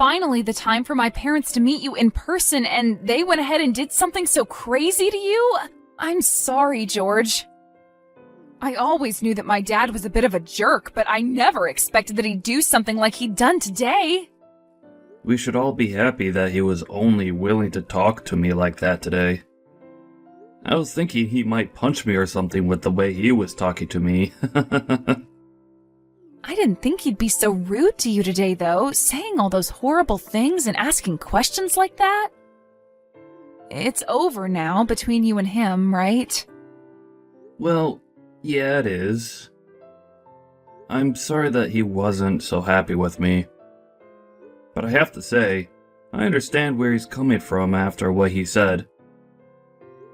finally the time for my parents to meet you in person, and they went ahead and did something so crazy to you? I'm sorry, George. I always knew that my dad was a bit of a jerk, but I never expected that he'd do something like he'd done today. We should all be happy that he was only willing to talk to me like that today. I was thinking he might punch me or something with the way he was talking to me. I didn't think he'd be so rude to you today, though, saying all those horrible things and asking questions like that. It's over now between you and him, right? Well, yeah, it is. I'm sorry that he wasn't so happy with me. But I have to say, I understand where he's coming from after what he said.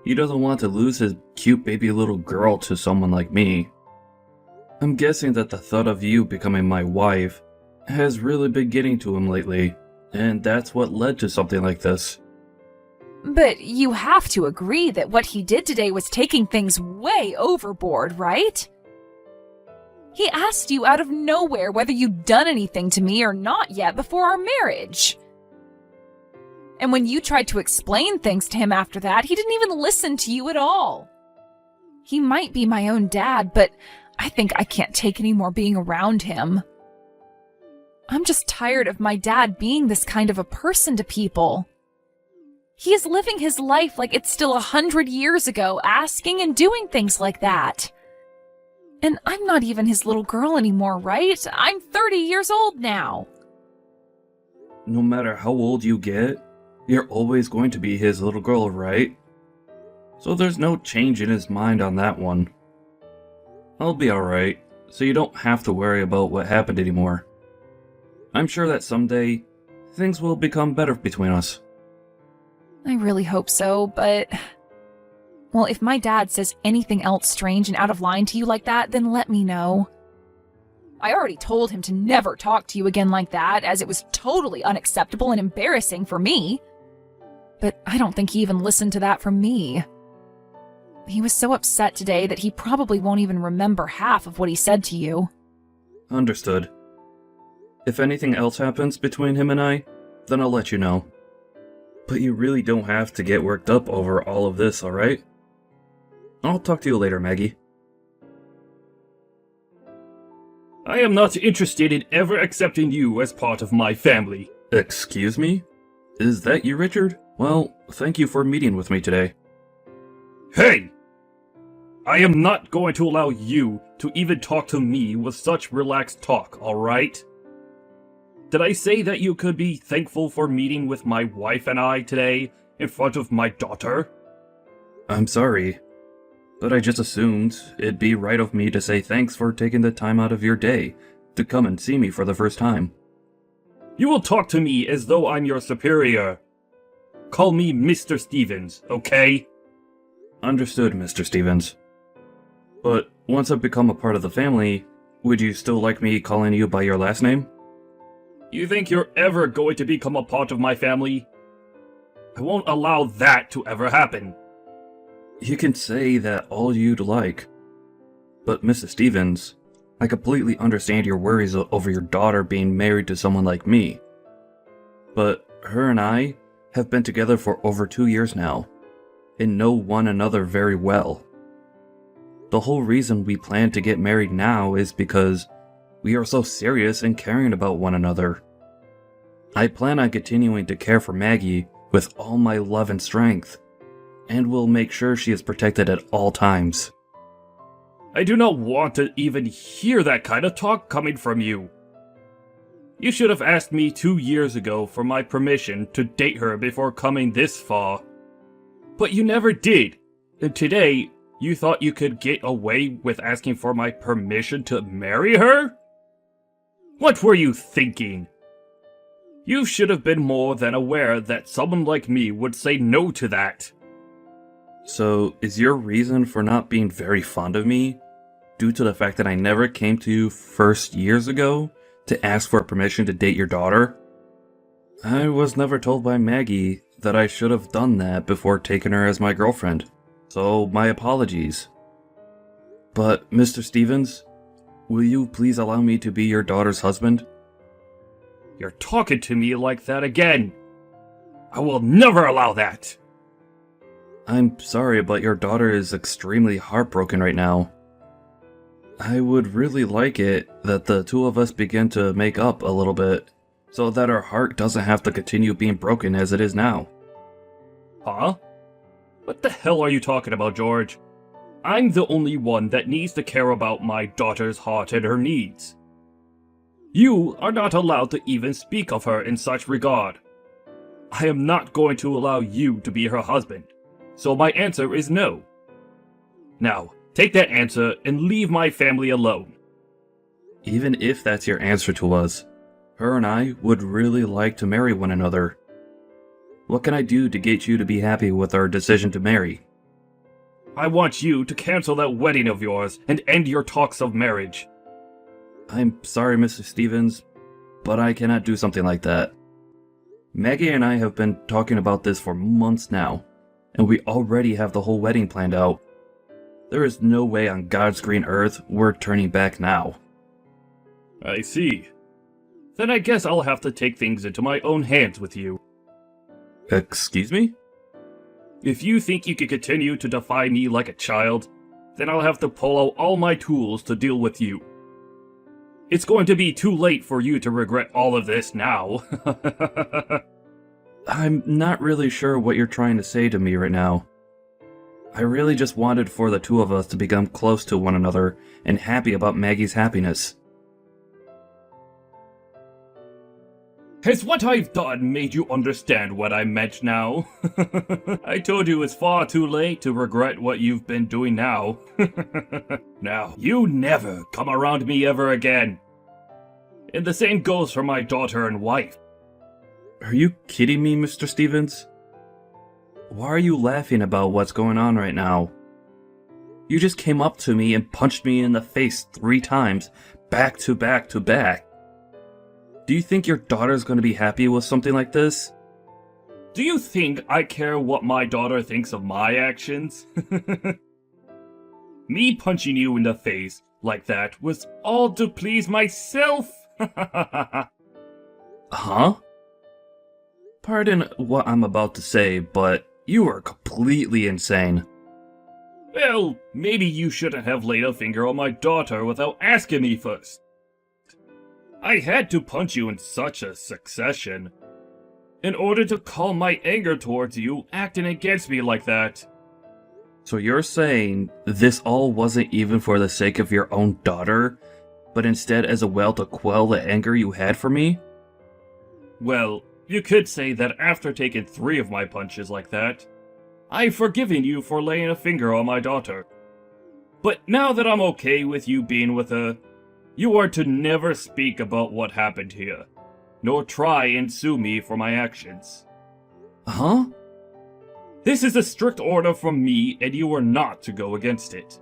He doesn't want to lose his cute baby little girl to someone like me. I'm guessing that the thought of you becoming my wife has really been getting to him lately, and that's what led to something like this. But you have to agree that what he did today was taking things way overboard, right? He asked you out of nowhere whether you'd done anything to me or not yet before our marriage. And when you tried to explain things to him after that, he didn't even listen to you at all. He might be my own dad, but I think I can't take any more being around him. I'm just tired of my dad being this kind of a person to people. He is living his life like it's still 100 years ago, asking and doing things like that. And I'm not even his little girl anymore, right? I'm 30 years old now. No matter how old you get, you're always going to be his little girl, right? So there's no change in his mind on that one. I'll be alright, so you don't have to worry about what happened anymore. I'm sure that someday, things will become better between us. I really hope so, but... Well, if my dad says anything else strange and out of line to you like that, then let me know. I already told him to never talk to you again like that, as it was totally unacceptable and embarrassing for me. But I don't think he even listened to that from me. He was so upset today that he probably won't even remember half of what he said to you. Understood. If anything else happens between him and I, then I'll let you know. But you really don't have to get worked up over all of this, alright? I'll talk to you later, Maggie. I am not interested in ever accepting you as part of my family. Excuse me? Is that you, Richard? Well, thank you for meeting with me today. Hey! I am not going to allow you to even talk to me with such relaxed talk, alright? Did I say that you could be thankful for meeting with my wife and I today in front of my daughter? I'm sorry, but I just assumed it'd be right of me to say thanks for taking the time out of your day to come and see me for the first time. You will talk to me as though I'm your superior. Call me Mr. Stevens, okay? Understood, Mr. Stevens. But once I've become a part of the family, would you still like me calling you by your last name? You think you're ever going to become a part of my family? I won't allow that to ever happen. You can say that all you'd like. But Mrs. Stevens, I completely understand your worries over your daughter being married to someone like me. But her and I have been together for over 2 years now, and know one another very well. The whole reason we plan to get married now is because we are so serious and caring about one another. I plan on continuing to care for Maggie with all my love and strength, and will make sure she is protected at all times. I do not want to even hear that kind of talk coming from you. You should have asked me 2 years ago for my permission to date her before coming this far. But you never did, and today you thought you could get away with asking for my permission to marry her? What were you thinking? You should have been more than aware that someone like me would say no to that. So, is your reason for not being very fond of me due to the fact that I never came to you first years ago to ask for permission to date your daughter? I was never told by Maggie that I should have done that before taking her as my girlfriend, so my apologies. But, Mr. Stevens, will you please allow me to be your daughter's husband? You're talking to me like that again. I will never allow that. I'm sorry, but your daughter is extremely heartbroken right now. I would really like it that the two of us begin to make up a little bit, so that our heart doesn't have to continue being broken as it is now. Huh? What the hell are you talking about, George? I'm the only one that needs to care about my daughter's heart and her needs. You are not allowed to even speak of her in such regard. I am not going to allow you to be her husband, so my answer is no. Now, take that answer and leave my family alone. Even if that's your answer to us, her and I would really like to marry one another. What can I do to get you to be happy with our decision to marry? I want you to cancel that wedding of yours and end your talks of marriage. I'm sorry, Mr. Stevens, but I cannot do something like that. Maggie and I have been talking about this for months now, and we already have the whole wedding planned out. There is no way on God's green earth we're turning back now. I see. Then I guess I'll have to take things into my own hands with you. Excuse me? If you think you can continue to defy me like a child, then I'll have to pull out all my tools to deal with you. It's going to be too late for you to regret all of this now. I'm not really sure what you're trying to say to me right now. I really just wanted for the two of us to become close to one another and happy about Maggie's happiness. Has what I've done made you understand what I meant now? I told you it's far too late to regret what you've been doing now. Now, you never come around me ever again. And the same goes for my daughter and wife. Are you kidding me, Mr. Stevens? Why are you laughing about what's going on right now? You just came up to me and punched me in the face 3 times, back to back to back. Do you think your daughter's going to be happy with something like this? Do you think I care what my daughter thinks of my actions? Me punching you in the face like that was all to please myself. Huh? Pardon what I'm about to say, but you are completely insane. Well, maybe you shouldn't have laid a finger on my daughter without asking me first. I had to punch you in such a succession in order to calm my anger towards you acting against me like that. So you're saying this all wasn't even for the sake of your own daughter, but instead as a way to quell the anger you had for me? Well, you could say that after taking 3 of my punches like that, I've forgiven you for laying a finger on my daughter. But now that I'm okay with you being with her, you are to never speak about what happened here, nor try and sue me for my actions. Huh? This is a strict order from me, and you are not to go against it.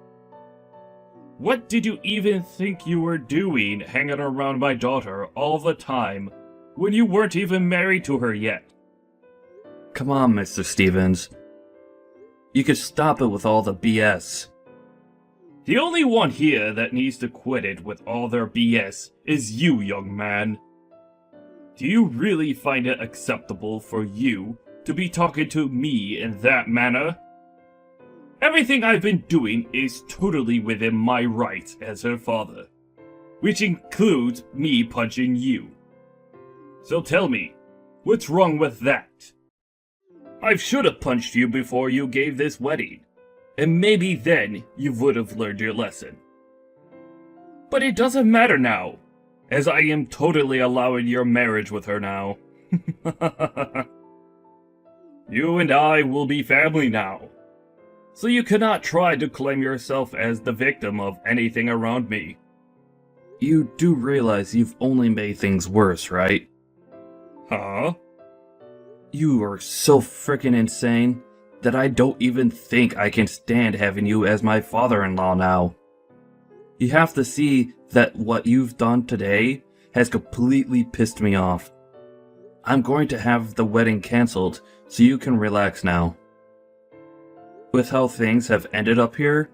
What did you even think you were doing hanging around my daughter all the time when you weren't even married to her yet? Come on, Mr. Stevens. You could stop it with all the BS. The only one here that needs to quit it with all their BS is you, young man. Do you really find it acceptable for you to be talking to me in that manner? Everything I've been doing is totally within my rights as her father, which includes me punching you. So tell me, what's wrong with that? I should have punched you before you gave this wedding, and maybe then you would have learned your lesson. But it doesn't matter now, as I am totally allowing your marriage with her now. You and I will be family now, so you cannot try to claim yourself as the victim of anything around me. You do realize you've only made things worse, right? Huh? You are so frickin' insane that I don't even think I can stand having you as my father-in-law now. You have to see that what you've done today has completely pissed me off. I'm going to have the wedding cancelled so you can relax now. With how things have ended up here,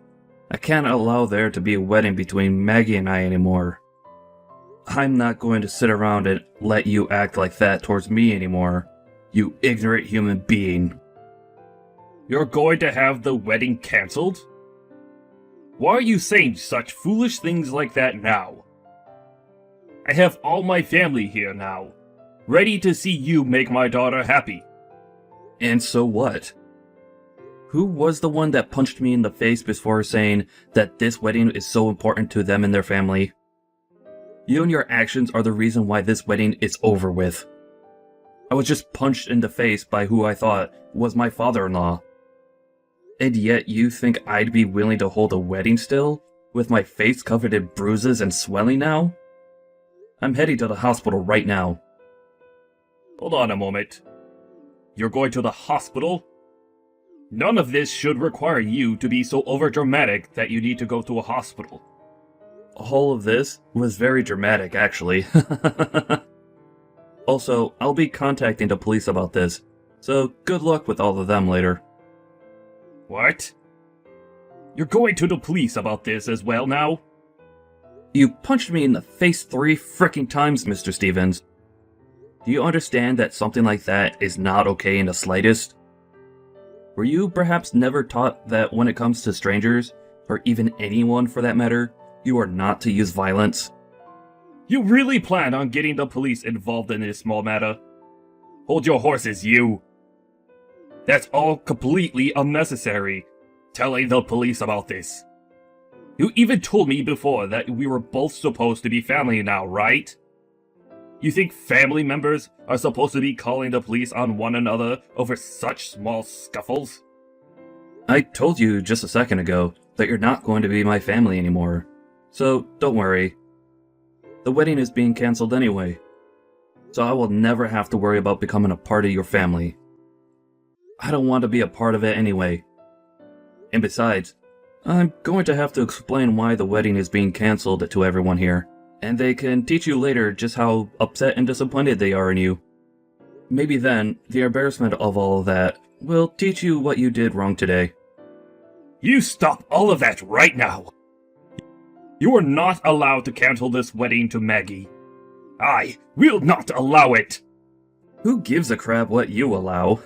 I can't allow there to be a wedding between Maggie and I anymore. I'm not going to sit around and let you act like that towards me anymore, you ignorant human being. You're going to have the wedding cancelled? Why are you saying such foolish things like that now? I have all my family here now, ready to see you make my daughter happy. And so what? Who was the one that punched me in the face before saying that this wedding is so important to them and their family? You and your actions are the reason why this wedding is over with. I was just punched in the face by who I thought was my father-in-law. And yet you think I'd be willing to hold a wedding still, with my face covered in bruises and swelling now? I'm heading to the hospital right now. Hold on a moment. You're going to the hospital? None of this should require you to be so overdramatic that you need to go to a hospital. All of this was very dramatic, actually. Also, I'll be contacting the police about this, so good luck with all of them later. What? You're going to the police about this as well now? You punched me in the face 3 frickin' times, Mr. Stevens. Do you understand that something like that is not okay in the slightest? Were you perhaps never taught that when it comes to strangers, or even anyone for that matter, you are not to use violence? You really plan on getting the police involved in this small matter? Hold your horses, you! That's all completely unnecessary, telling the police about this. You even told me before that we were both supposed to be family now, right? You think family members are supposed to be calling the police on one another over such small scuffles? I told you just a second ago that you're not going to be my family anymore, so don't worry. The wedding is being cancelled anyway, so I will never have to worry about becoming a part of your family. I don't want to be a part of it anyway. And besides, I'm going to have to explain why the wedding is being cancelled to everyone here, and they can teach you later just how upset and disappointed they are in you. Maybe then, the embarrassment of all of that will teach you what you did wrong today. You stop all of that right now! You are not allowed to cancel this wedding to Maggie. I will not allow it! Who gives a crap what you allow?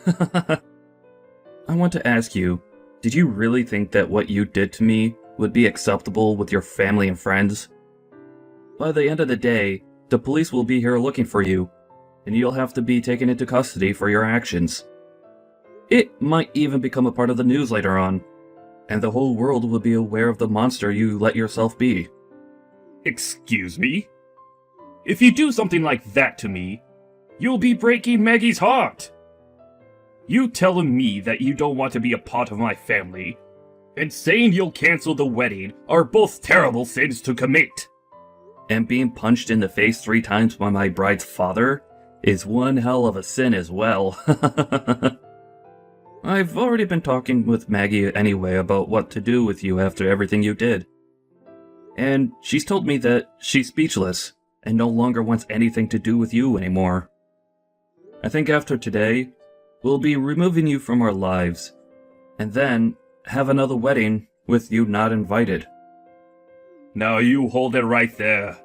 I want to ask you, did you really think that what you did to me would be acceptable with your family and friends? By the end of the day, the police will be here looking for you, and you'll have to be taken into custody for your actions. It might even become a part of the news later on, and the whole world will be aware of the monster you let yourself be. Excuse me? If you do something like that to me, you'll be breaking Maggie's heart! You telling me that you don't want to be a part of my family, and saying you'll cancel the wedding are both terrible sins to commit. And being punched in the face 3 times by my bride's father is one hell of a sin as well. I've already been talking with Maggie anyway about what to do with you after everything you did. And she's told me that she's speechless and no longer wants anything to do with you anymore. I think after today, we'll be removing you from our lives, and then have another wedding with you not invited. Now you hold it right there.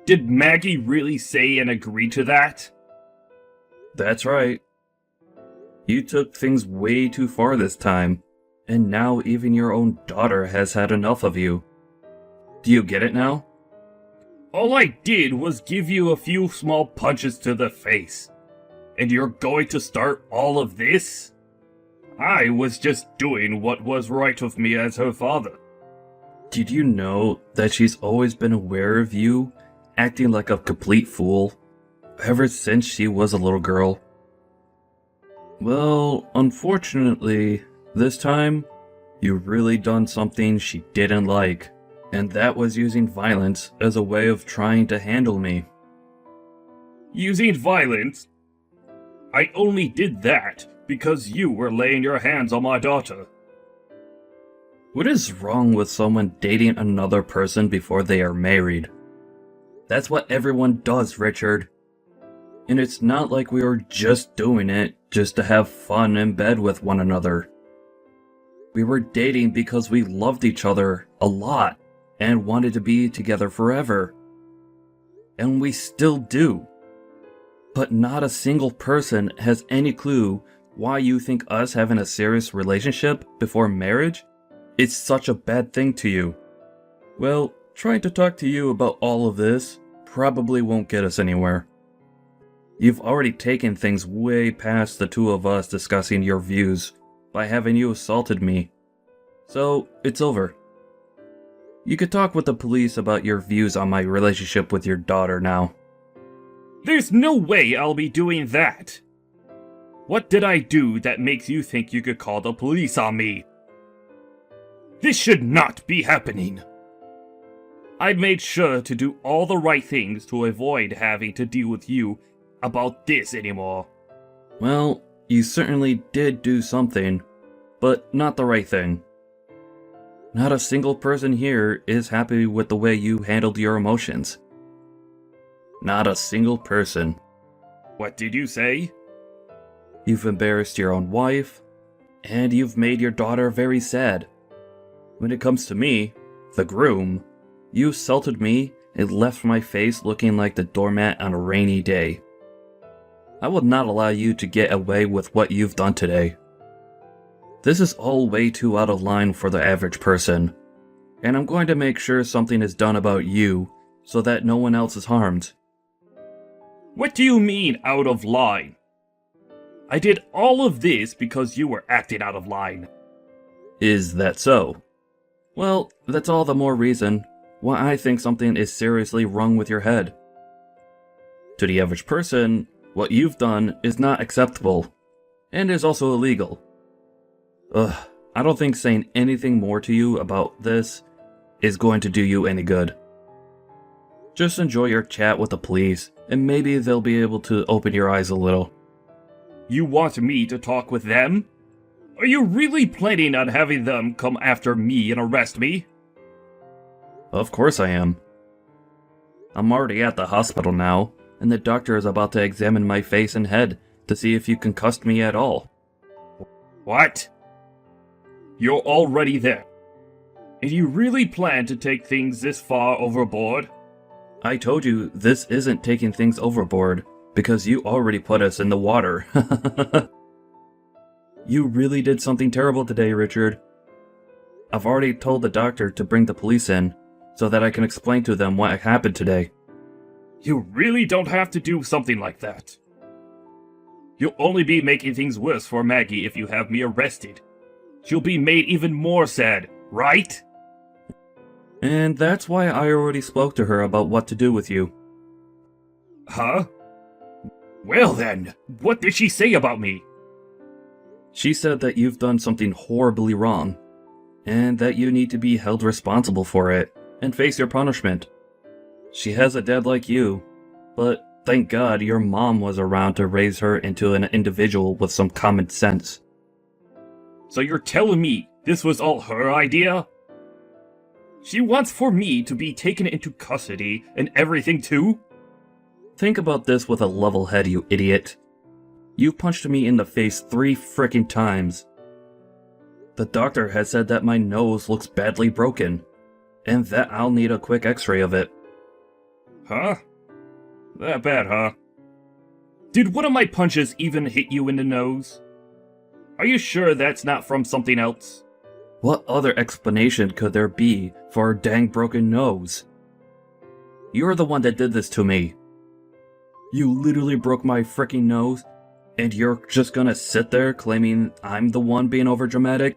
Did Maggie really say and agree to that? That's right. You took things way too far this time, and now even your own daughter has had enough of you. Do you get it now? All I did was give you a few small punches to the face. And you're going to start all of this? I was just doing what was right with me as her father. Did you know that she's always been aware of you, acting like a complete fool, ever since she was a little girl? Well, unfortunately, this time, you've really done something she didn't like, and that was using violence as a way of trying to handle me. Using violence? I only did that because you were laying your hands on my daughter. What is wrong with someone dating another person before they are married? That's what everyone does, Richard. And it's not like we were just doing it just to have fun in bed with one another. We were dating because we loved each other a lot and wanted to be together forever. And we still do. But not a single person has any clue why you think us having a serious relationship before marriage is such a bad thing to you. Well, trying to talk to you about all of this probably won't get us anywhere. You've already taken things way past the two of us discussing your views by having you assaulted me. So, it's over. You could talk with the police about your views on my relationship with your daughter now. There's no way I'll be doing that. What did I do that makes you think you could call the police on me? This should not be happening. I made sure to do all the right things to avoid having to deal with you about this anymore. Well, you certainly did do something, but not the right thing. Not a single person here is happy with the way you handled your emotions. Not a single person. What did you say? You've embarrassed your own wife, and you've made your daughter very sad. When it comes to me, the groom, you assaulted me and left my face looking like the doormat on a rainy day. I will not allow you to get away with what you've done today. This is all way too out of line for the average person, and I'm going to make sure something is done about you so that no one else is harmed. What do you mean, out of line? I did all of this because you were acting out of line. Is that so? Well, that's all the more reason why I think something is seriously wrong with your head. To the average person, what you've done is not acceptable, and is also illegal. I don't think saying anything more to you about this is going to do you any good. Just enjoy your chat with the police, and maybe they'll be able to open your eyes a little. You want me to talk with them? Are you really planning on having them come after me and arrest me? Of course I am. I'm already at the hospital now, and the doctor is about to examine my face and head to see if you concussed me at all. What? You're already there. And you really plan to take things this far overboard? I told you this isn't taking things overboard, because you already put us in the water. You really did something terrible today, Richard. I've already told the doctor to bring the police in, so that I can explain to them what happened today. You really don't have to do something like that. You'll only be making things worse for Maggie if you have me arrested. She'll be made even more sad, right? And that's why I already spoke to her about what to do with you. Huh? Well then, what did she say about me? She said that you've done something horribly wrong, and that you need to be held responsible for it, and face your punishment. She has a dad like you, but thank God your mom was around to raise her into an individual with some common sense. So you're telling me this was all her idea? She wants for me to be taken into custody and everything too? Think about this with a level head, you idiot. You punched me in the face 3 frickin' times. The doctor has said that my nose looks badly broken, and that I'll need a quick x-ray of it. Huh? That bad, huh? Did one of my punches even hit you in the nose? Are you sure that's not from something else? What other explanation could there be for a dang broken nose? You're the one that did this to me. You literally broke my frickin' nose, and you're just gonna sit there claiming I'm the one being overdramatic?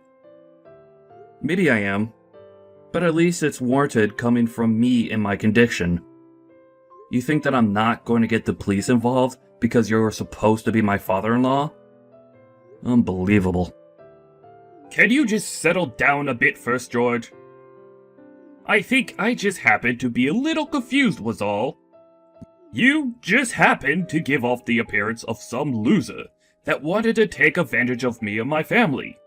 Maybe I am, but at least it's warranted coming from me in my condition. You think that I'm not going to get the police involved because you're supposed to be my father-in-law? Unbelievable. Can you just settle down a bit first, George? I think I just happened to be a little confused was all. You just happened to give off the appearance of some loser that wanted to take advantage of me and my family.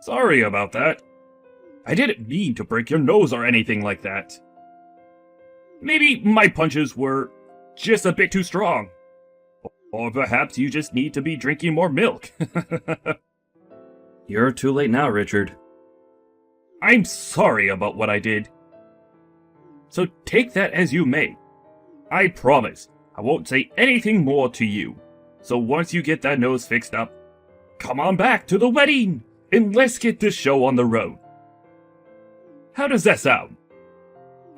Sorry about that. I didn't mean to break your nose or anything like that. Maybe my punches were just a bit too strong. Or perhaps you just need to be drinking more milk. You're too late now, Richard. I'm sorry about what I did. So take that as you may. I promise I won't say anything more to you. So once you get that nose fixed up, come on back to the wedding and let's get this show on the road. How does that sound?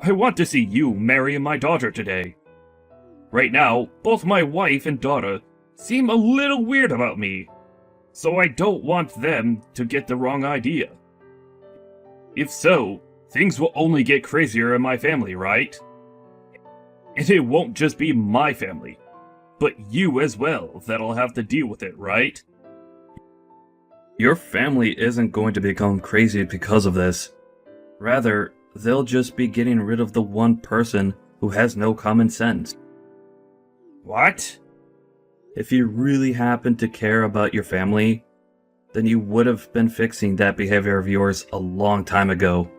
I want to see you marrying my daughter today. Right now, both my wife and daughter seem a little weird about me, so I don't want them to get the wrong idea. If so, things will only get crazier in my family, right? And it won't just be my family, but you as well that'll have to deal with it, right? Your family isn't going to become crazy because of this. Rather, they'll just be getting rid of the one person who has no common sense. What? If you really happen to care about your family, then you would have been fixing that behavior of yours a long time ago.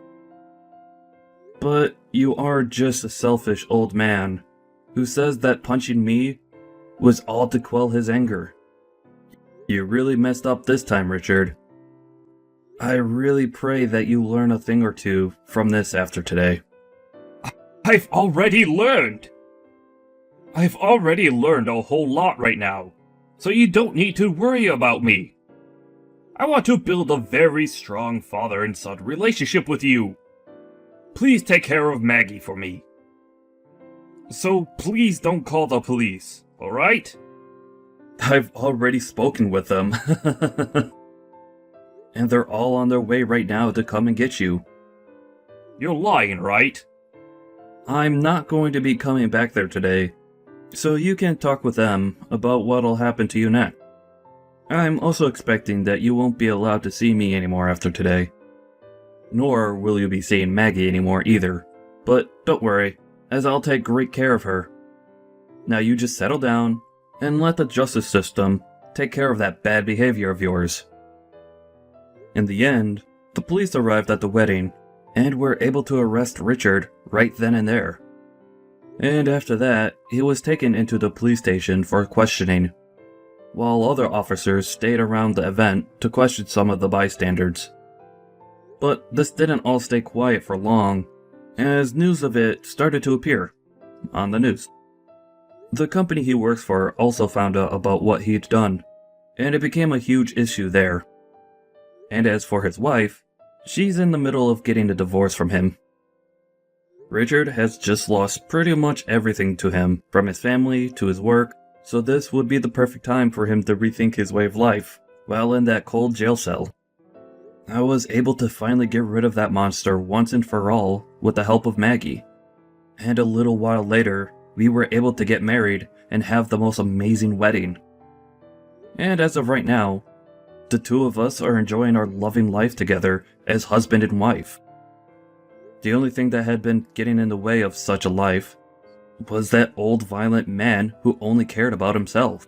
But you are just a selfish old man who says that punching me was all to quell his anger. You really messed up this time, Richard. I really pray that you learn a thing or two from this after today. I've already learned! I've already learned a whole lot right now, so you don't need to worry about me. I want to build a very strong father and son relationship with you. Please take care of Maggie for me. So please don't call the police, alright? I've already spoken with them. And they're all on their way right now to come and get you. You're lying, right? I'm not going to be coming back there today, so you can talk with them about what'll happen to you next. I'm also expecting that you won't be allowed to see me anymore after today. Nor will you be seeing Maggie anymore either. But don't worry, as I'll take great care of her. Now you just settle down, and let the justice system take care of that bad behavior of yours. In the end, the police arrived at the wedding, and were able to arrest Richard right then and there. And after that, he was taken into the police station for questioning, while other officers stayed around the event to question some of the bystanders. But this didn't all stay quiet for long, as news of it started to appear on the news. The company he works for also found out about what he'd done, and it became a huge issue there. And as for his wife, she's in the middle of getting a divorce from him. Richard has just lost pretty much everything to him, from his family to his work, so this would be the perfect time for him to rethink his way of life while in that cold jail cell. I was able to finally get rid of that monster once and for all with the help of Maggie. And a little while later, we were able to get married and have the most amazing wedding. And as of right now, the two of us are enjoying our loving life together as husband and wife. The only thing that had been getting in the way of such a life was that old violent man who only cared about himself.